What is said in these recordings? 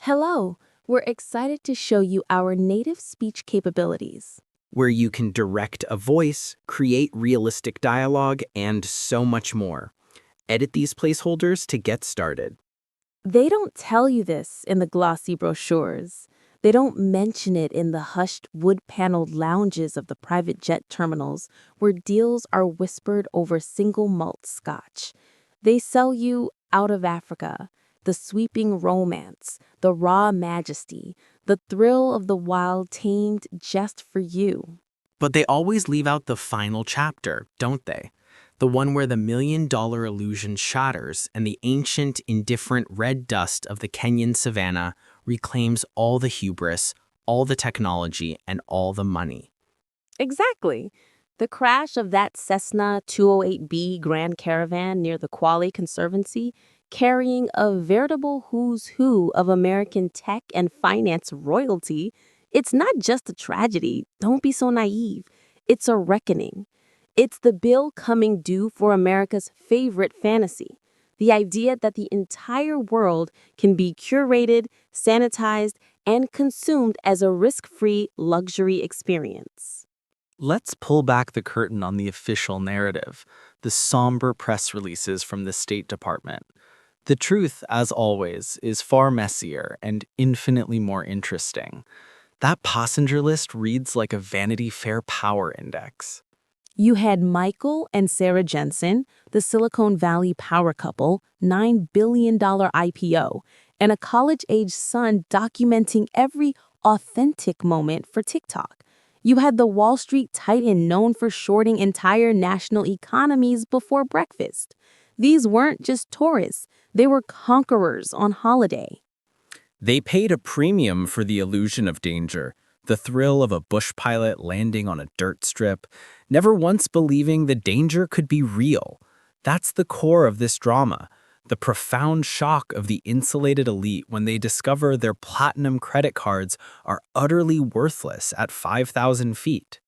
Hello, we're excited to show you our native speech capabilities. Where you can direct a voice, create realistic dialogue, and so much more. Edit these placeholders to get started. They don't tell you this in the glossy brochures. They don't mention it in the hushed wood-paneled lounges of the private jet terminals where deals are whispered over single malt scotch. They sell you Out of Africa, the sweeping romance, the raw majesty, the thrill of the wild tamed just for you. But they always leave out the final chapter, don't they? The one where the million-dollar illusion shatters and the ancient, indifferent red dust of the Kenyan savannah reclaims all the hubris, all the technology, and all the money. Exactly. The crash of that Cessna 208B Grand Caravan near the Kwale Conservancy, carrying a veritable who's who of American tech and finance royalty, it's not just a tragedy. Don't be so naive. It's a reckoning. It's the bill coming due for America's favorite fantasy. The idea that the entire world can be curated, sanitized, and consumed as a risk-free luxury experience. Let's pull back the curtain on the official narrative, the somber press releases from the State Department. The truth, as always, is far messier and infinitely more interesting. That passenger list reads like a Vanity Fair power index. You had Michael and Sarah Jensen, the Silicon Valley power couple, $9 billion IPO, and a college-age son documenting every authentic moment for TikTok. You had the Wall Street titan known for shorting entire national economies before breakfast. These weren't just tourists, they were conquerors on holiday. They paid a premium for the illusion of danger, the thrill of a bush pilot landing on a dirt strip, never once believing the danger could be real. That's the core of this drama, the profound shock of the insulated elite when they discover their platinum credit cards are utterly worthless at 5,000 feet.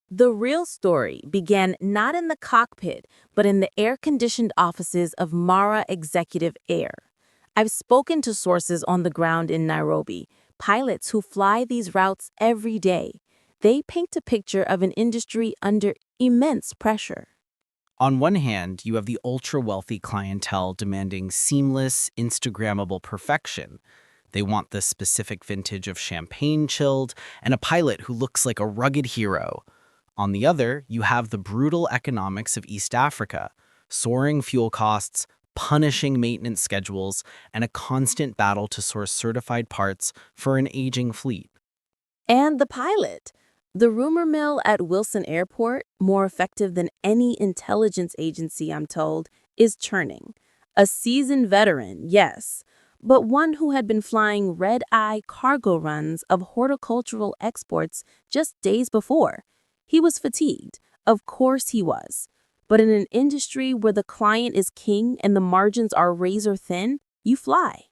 The real story began not in the cockpit, but in the air-conditioned offices of Mara Executive Air. I've spoken to sources on the ground in Nairobi, pilots who fly these routes every day. They paint a picture of an industry under immense pressure. On one hand, you have the ultra-wealthy clientele demanding seamless, Instagrammable perfection. They want the specific vintage of champagne chilled and a pilot who looks like a rugged hero. On the other, you have the brutal economics of East Africa, soaring fuel costs, punishing maintenance schedules, and a constant battle to source certified parts for an aging fleet. And the pilot. The rumor mill at Wilson Airport, more effective than any intelligence agency, I'm told, is churning. A seasoned veteran, yes, but one who had been flying red-eye cargo runs of horticultural exports just days before. He was fatigued. Of course he was. But in an industry where the client is king and the margins are razor thin, you fly.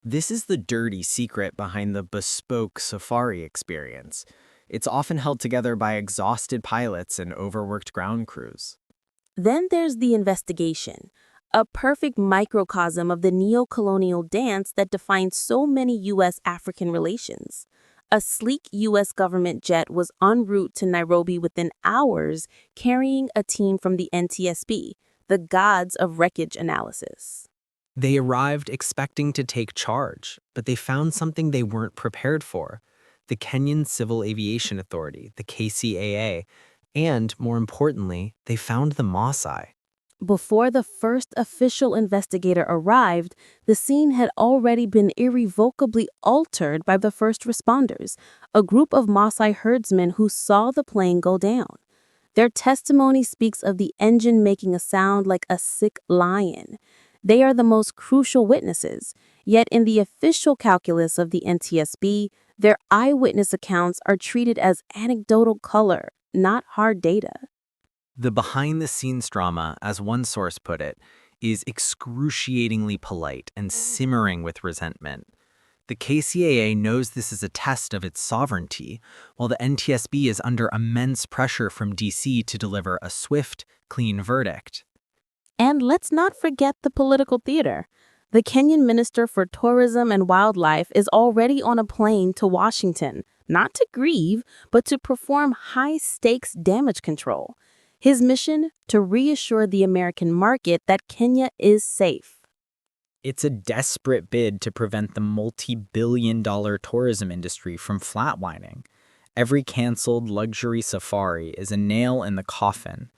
This is the dirty secret behind the bespoke safari experience. It's often held together by exhausted pilots and overworked ground crews. Then there's the investigation, a perfect microcosm of the neocolonial dance that defines so many U.S.-African relations. A sleek U.S. government jet was en route to Nairobi within hours, carrying a team from the NTSB, the gods of wreckage analysis. They arrived expecting to take charge, but they found something they weren't prepared for. The Kenyan Civil Aviation Authority, the KCAA, and, more importantly, they found the Maasai. Before the first official investigator arrived, the scene had already been irrevocably altered by the first responders, a group of Maasai herdsmen who saw the plane go down. Their testimony speaks of the engine making a sound like a sick lion. They are the most crucial witnesses, yet in the official calculus of the NTSB, their eyewitness accounts are treated as anecdotal color, not hard data. The behind-the-scenes drama, as one source put it, is excruciatingly polite and simmering with resentment. The KCAA knows this is a test of its sovereignty, while the NTSB is under immense pressure from D.C. to deliver a swift, clean verdict. And let's not forget the political theater. The Kenyan Minister for Tourism and Wildlife is already on a plane to Washington, not to grieve, but to perform high-stakes damage control. His mission, to reassure the American market that Kenya is safe. It's a desperate bid to prevent the multi-billion-dollar tourism industry from flatlining. Every canceled luxury safari is a nail in the coffin.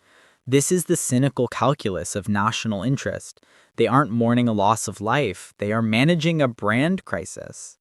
This is the cynical calculus of national interest. They aren't mourning a loss of life, they are managing a brand crisis.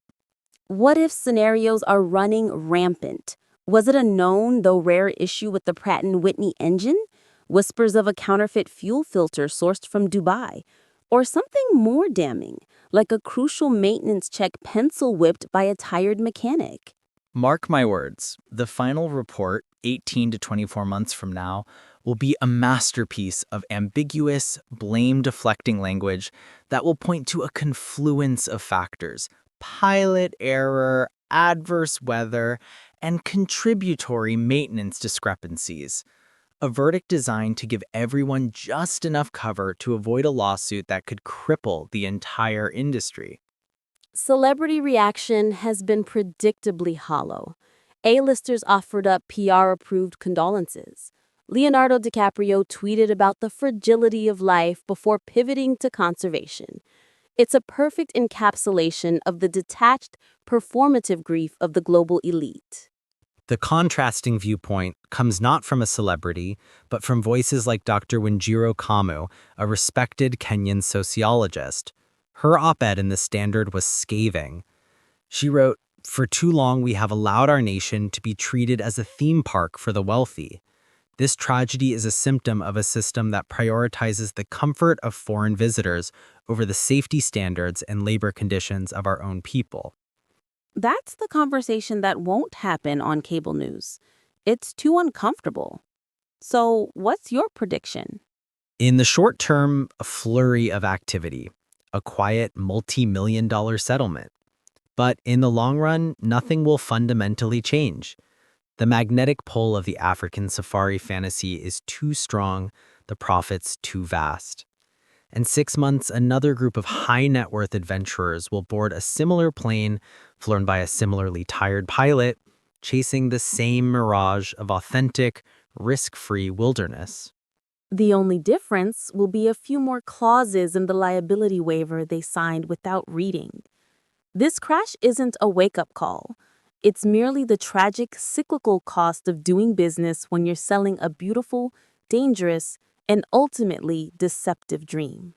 What if scenarios are running rampant? Was it a known, though rare, issue with the Pratt & Whitney engine? Whispers of a counterfeit fuel filter sourced from Dubai? Or something more damning, like a crucial maintenance check pencil-whipped by a tired mechanic? Mark my words, the final report, 18 to 24 months from now, will be a masterpiece of ambiguous, blame-deflecting language that will point to a confluence of factors: pilot error, adverse weather, and contributory maintenance discrepancies. A verdict designed to give everyone just enough cover to avoid a lawsuit that could cripple the entire industry. Celebrity reaction has been predictably hollow. A-listers offered up PR-approved condolences. Leonardo DiCaprio tweeted about the fragility of life before pivoting to conservation. It's a perfect encapsulation of the detached, performative grief of the global elite. The contrasting viewpoint comes not from a celebrity, but from voices like Dr. Wanjiru Kamu, a respected Kenyan sociologist. Her op-ed in The Standard was scathing. She wrote, "For too long we have allowed our nation to be treated as a theme park for the wealthy. This tragedy is a symptom of a system that prioritizes the comfort of foreign visitors over the safety standards and labor conditions of our own people." That's the conversation that won't happen on cable news. It's too uncomfortable. So, what's your prediction? In the short term, a flurry of activity, a quiet multi-million-dollar settlement. But in the long run, nothing will fundamentally change. The magnetic pull of the African safari fantasy is too strong, the profits too vast. In 6 months, another group of high-net-worth adventurers will board a similar plane, flown by a similarly tired pilot, chasing the same mirage of authentic, risk-free wilderness. The only difference will be a few more clauses in the liability waiver they signed without reading. This crash isn't a wake-up call. It's merely the tragic, cyclical cost of doing business when you're selling a beautiful, dangerous, and ultimately deceptive dream.